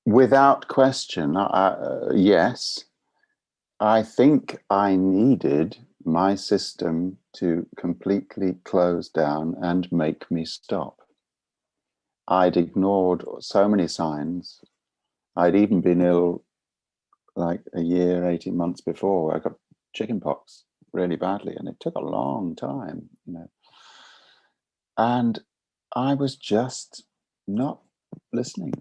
Without question, yes. I think I needed my system to completely close down and make me stop. I'd ignored so many signs. I'd even been ill like a year, 18 months before. I got chickenpox really badly, and it took a long time, And I was just not listening.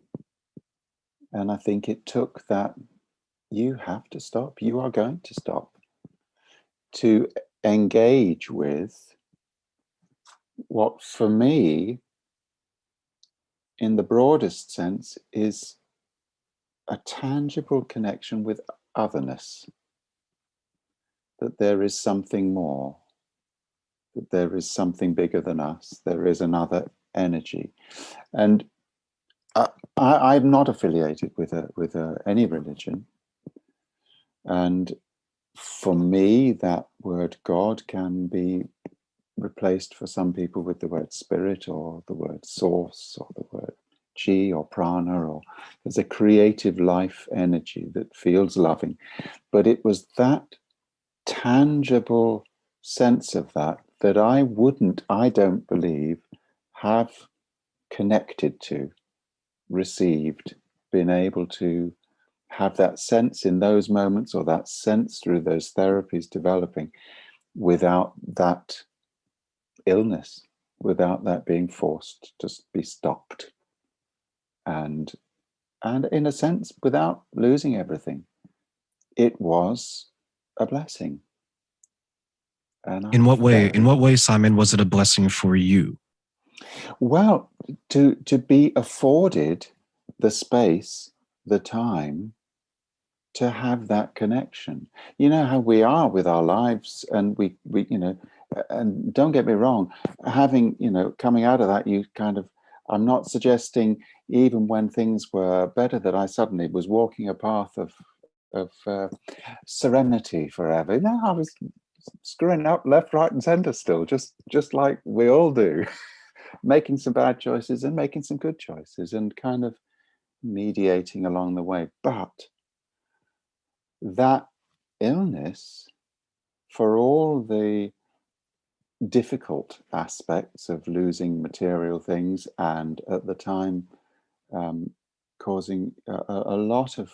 And I think it took that you have to stop, you are going to stop, to engage with what for me, in the broadest sense, is a tangible connection with otherness, that there is something more, that there is something bigger than us, there is another energy. And I'm not affiliated with any religion. And for me, that word God can be replaced for some people with the word spirit or the word source or the word chi or prana, or there's a creative life energy that feels loving. But it was that tangible sense of that I don't believe, have connected to, received, been able to have that sense in those moments, or that sense through those therapies developing, without that illness, without that being forced to be stopped, and in a sense without losing everything. It was a blessing. And In I'm what way? In very, what way, Simon, was it a blessing for you? well, to be afforded the space, the time to have that connection. You know how we are with our lives, and we and don't get me wrong, having, coming out of that, you kind of, I'm not suggesting even when things were better that I suddenly was walking a path of serenity forever. No, I was screwing up left, right, and center still, just like we all do, making some bad choices and making some good choices, and kind of mediating along the way. But that illness, for all the difficult aspects of losing material things, and at the time causing a lot of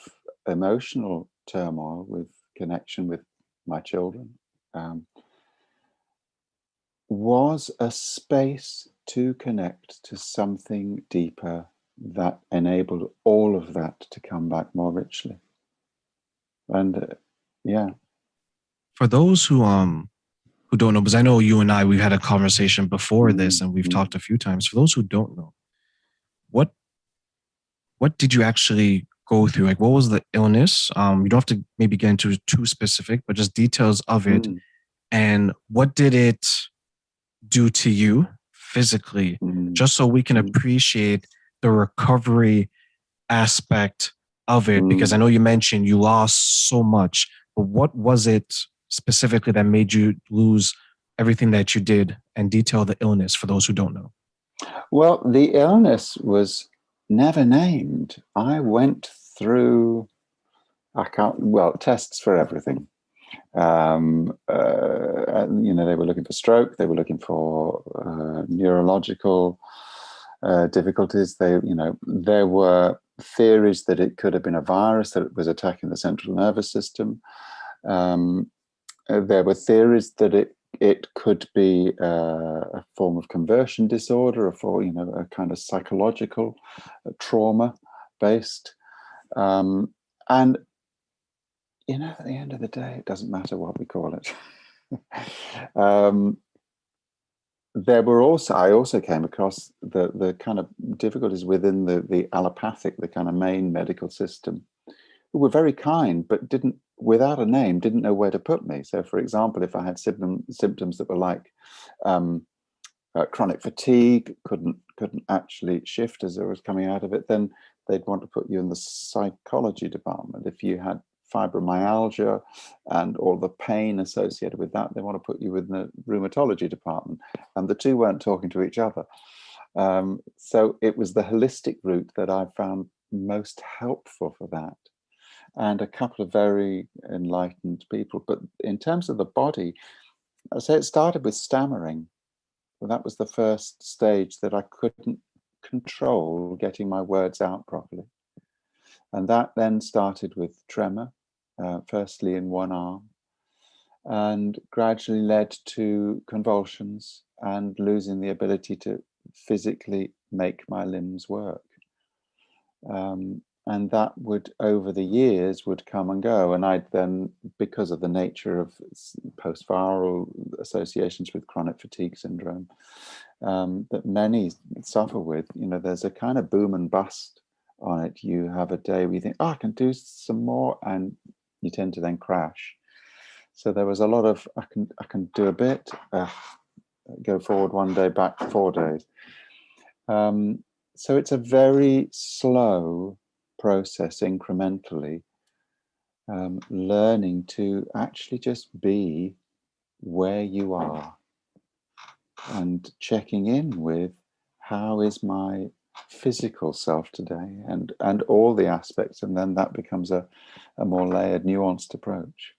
emotional turmoil with connection with my children, was a space to connect to something deeper that enabled all of that to come back more richly. And yeah. For those who don't know, because I know you and I, we've had a conversation before this, Mm, and we've mm, talked a few times. For those who don't know, what what did you actually go through? Like, what was the illness? You don't have to maybe get into too specific, but just details of it, mm, and what did it do to you physically, mm, just so we can mm, appreciate the recovery aspect of it. Because I mm. know you mentioned you lost so much, but what was it specifically that made you lose everything that you did, and detail the illness for those who don't know? Well, the illness was never named. I went through, I can't, well, tests for everything. They were looking for stroke, they were looking for neurological difficulties. There were theories that it could have been a virus, that it was attacking the central nervous system. There were theories that it could be a form of conversion disorder, a kind of psychological trauma based. And at the end of the day, it doesn't matter what we call it. um, I also came across the kind of difficulties within the allopathic, the kind of main medical system, who were very kind, but without a name, didn't know where to put me. So, for example, if I had symptoms that were like chronic fatigue, couldn't actually shift as I was coming out of it, then they'd want to put you in the psychology department. If you had fibromyalgia and all the pain associated with that, they want to put you in the rheumatology department, and the two weren't talking to each other. So it was the holistic route that I found most helpful for that, and a couple of very enlightened people. But in terms of the body, I say it started with stammering. Well, that was the first stage, that I couldn't control getting my words out properly. And that then started with tremor, firstly in one arm, and gradually led to convulsions and losing the ability to physically make my limbs work. And that would, over the years, would come and go. And I'd then, because of the nature of post-viral associations with chronic fatigue syndrome, that many suffer with, there's a kind of boom and bust on it. You have a day where you think, oh, I can do some more, and you tend to then crash. So there was a lot of, I can do a bit, go forward one day, back 4 days. So it's a very slow process, incrementally, learning to actually just be where you are and checking in with, how is my physical self today, and all the aspects, and then that becomes a more layered, nuanced approach.